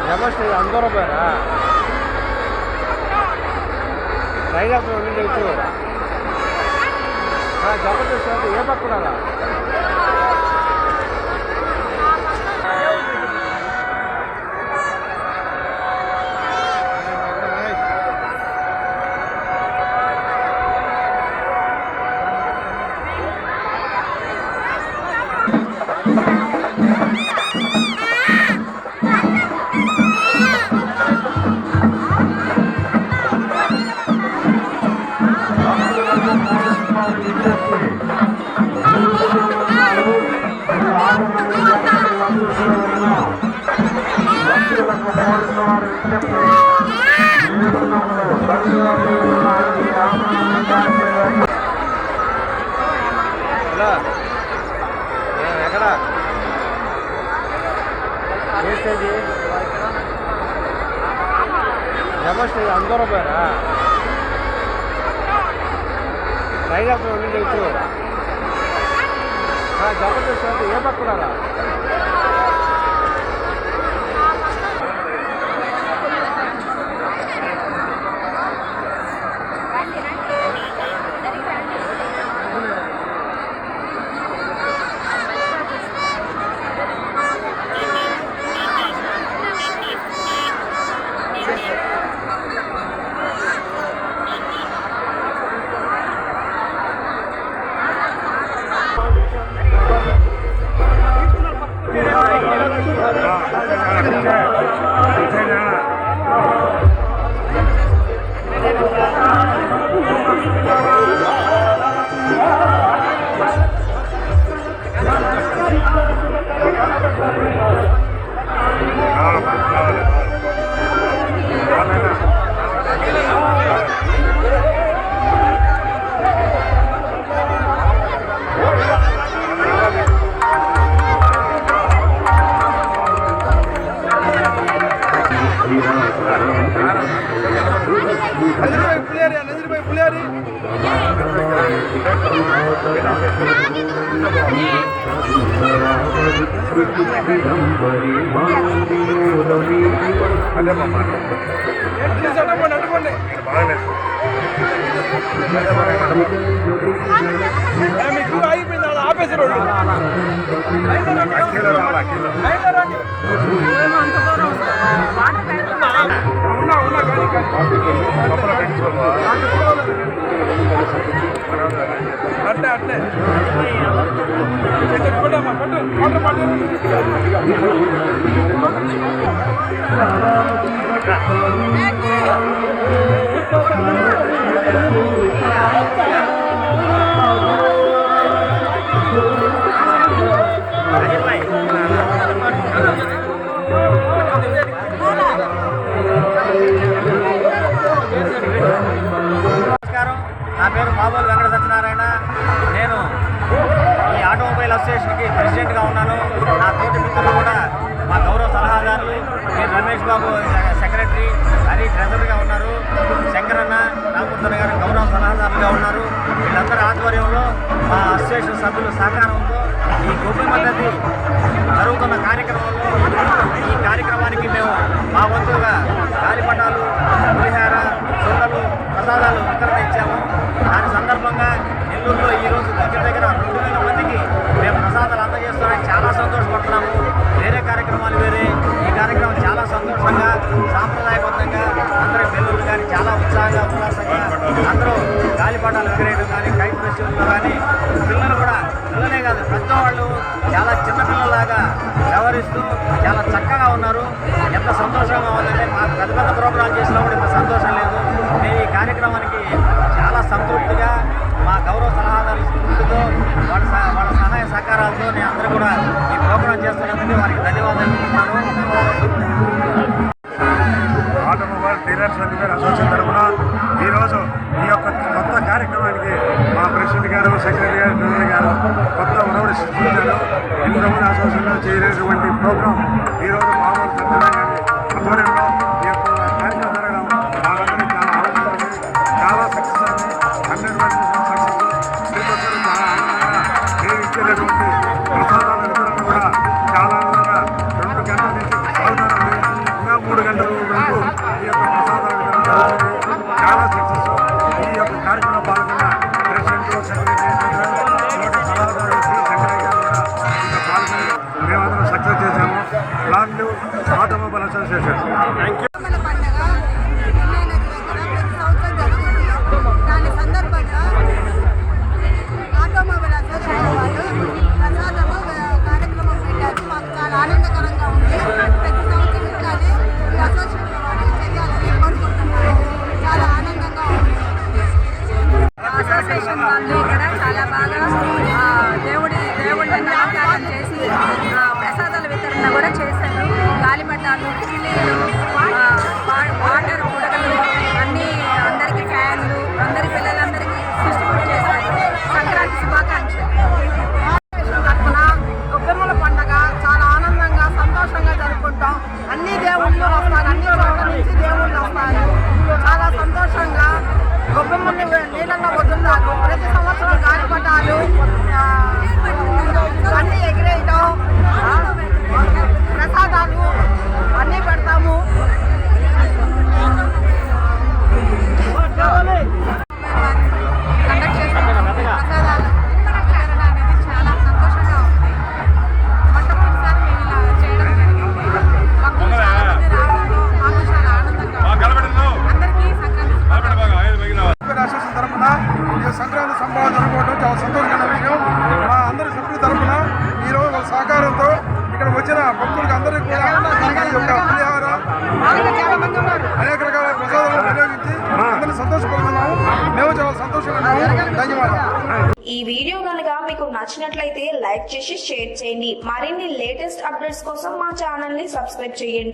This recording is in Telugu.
జబర్దస్త్ అందరూ పోయారా సైదాపురం నుండి వచ్చు జబర్దస్త్ అంటే ఏ పక్కన ఎక్కడ ఏ స్టేజ్ జబర్దస్త్ అందరూ పోయారా సైదాపురం నుండి వచ్చు జబర్దస్త్ అంటే ఏ పక్కన మీకు అయిపోయింది ఆపేసారు అట్లే అట్లే నమస్కారం, నా పేరు మామూలు వెంకట సత్యనారాయణ. నేను ఈ ఆటోమొబైల్ అసోసియేషన్కి ప్రెసిడెంట్గా ఉన్నాను. నా తోటి మిత్రులు కూడా మా గౌరవ సలహాదారులు రమేష్ బాబు సెక్రటరీ, హరి ట్రెజరర్గా ఉన్నారు, శంకరన్న రామకృష్ణ గారు గౌరవ సలహాదారులుగా ఉన్నారు. వీళ్ళందరి ఆధ్వర్యంలో మా అసోసియేషన్ సభ్యుల సహకారంతో ఈ గొప్ప మద్దతు జరుగుతున్న కార్యక్రమంలో ఈ కార్యక్రమానికి మేము మా వంతుగా గాలిపటాలు, పులిహార, సున్నలు, ప్రసాదాలు వితరణ ఇచ్చాము. దాని సందర్భంగా నెల్లూరులో ఈరోజు దగ్గర 2,000 మందికి మేము ప్రసాదాలు అందజేస్తున్నాం. చాలా సంతోషపడుతున్నాము. వేరే కార్యక్రమాలు వేరే, ఈ కార్యక్రమం చాలా సంతోషంగా సాంప్రదాయబద్ధంగా అందరూ పిల్లలు కానీ చాలా ఉత్సాహంగా ఉల్లాసంగా అందరూ గాలిపటాలు ఎగరేయడం కానీ, కైట్ ఫెస్టివల్లో కానీ పిల్లలు కూడా, పిల్లలే కాదు పెద్దవాళ్ళు చాలా చిన్నపిల్లలాగా వ్యవహరిస్తూ చాలా చక్కగా ఉన్నారు. ఎంత సంతోషంగా ఉందంటే మాకు పెద్ద పెద్ద ప్రోగ్రాం చేసినా కూడా ఇంత సంతోషం లేదు. మేము ఈ కార్యక్రమానికి చాలా సంతృప్తిగా మా గౌరవ సలహాదారుల స్ఫూర్తితో వాళ్ళ సహాయ సహకారాలతో నేను అందరూ కూడా ఈ ప్రోగ్రాం చేస్తున్నందుకు వారికి ధన్యవాదాలు చెప్తున్నాను. ఆటోమొబైల్ డీలర్స్ వెల్ఫేర్ అసోసియేషన్ తరఫున ఈరోజు ఈ యొక్క కొత్త కార్యక్రమానికి మా ప్రెసిడెంట్ గారు, సెక్రటరీ గారు, ట్రెజరీ గారు కొత్త ఉడవడి సృష్టించారు. ఇంతకుముందు అసోసియేషన్లో చేయలేటువంటి ప్రోగ్రాం ఈరోజు మామూలు ఆధ్వర్యంలో ఈ యొక్క కార్యక్రమం జరగడం మాకందరికీ చాలా ఆనందంగా, చాలా సక్సెస్ అయింది. 100% సక్సెస్. ప్రతి ఒక్కరు చాలా ఆనందంగా మేము ఇచ్చేటటువంటి ప్రసాదాల వితరణ కూడా చాలా ఆనందంగా 2 గంటల వాళ్ళు ఆటోమొబైల్ అసోసియేషన్. పండుగ వినాయక దగ్గర ప్రతి సంవత్సరం జరుగుతుంది. దాని సందర్భంగా ఆటోమొబైల్ అసోసియేషన్ వాళ్ళు ప్రసాదము కార్యక్రమం పెట్టారు. మాకు చాలా ఆనందకరంగా ఉంది. ప్రతి సంవత్సరం ఇట్లానే ఈ అసోసియేషన్ వాళ్ళు చేయాలని కోరుకుంటున్నాను. చాలా ఆనందంగా ఉంది. అసోసియేషన్ వాళ్ళు ఇక్కడ చాలా బాగా దేవుళ్ళని అలంకారం చేసి ప్రసాదాల వితరణ కూడా చేశారు. గాలిపటాలు, కిలీలు, వాటర్ బుడగలు అన్నీ అందరికీ ఫ్యాన్లు అందరి పిల్లలందరికీ డిస్ట్రిబ్యూట్ చేశారు. సంక్రాంతి శుభాకాంక్షలు. తరఫున గొబ్బెమ్మల పండుగ చాలా ఆనందంగా సంతోషంగా జరుపుకుంటాం. అన్ని దేవుళ్ళు వస్తారు, అన్ని చోట్ల నుంచి దేవుళ్ళు వస్తారు. చాలా సంతోషంగా గొబ్బెమ్మలు నీళ్ళల్లో వదులుతారు. ప్రతి సంవత్సరం గాలిపటాలు అన్నీ ఎగిరేయటం, ప్రసాదాలు అన్నీ పెడతాము. కండక్ట్ చేస్తాము. ప్రసాదాలు వితరణ అనేది చాలా సంతోషంగా ఉంది. మొట్టమొదటిసారి మేము ఇలా చేయడం జరిగింది. భక్తులు చాలా మంది రావడంలో మాకు చాలా ఆనందంగా ఉంది. అందరికీ సంక్రాంతి అసోసియేషన్ తరఫున ఈ సంక్రాంతి సంబరాలు జరుపుకోవడం చాలా సంతోషకరమైన విషయం. మా అందరి సభ్యుల తరఫున ఈరోజు వాళ్ళ సహకారంతో ఇక్కడ వచ్చిన భక్తులకు అందరికీ కూడా ఈ యొక్క పులిహార అనేక రకాల ప్రసాదాలను వినియోగించి అందరినీ సంతోషపడుతున్నాము. మేము చాలా సంతోషంగా ఉన్నాము. ధన్యవాదాలు. ఈ వీడియో కనుక మీకు నచ్చినట్లయితే లైక్ చేసి షేర్ చేయండి. మరిన్ని లేటెస్ట్ అప్డేట్స్ కోసం మా ఛానల్ ని సబ్స్క్రైబ్ చేయండి.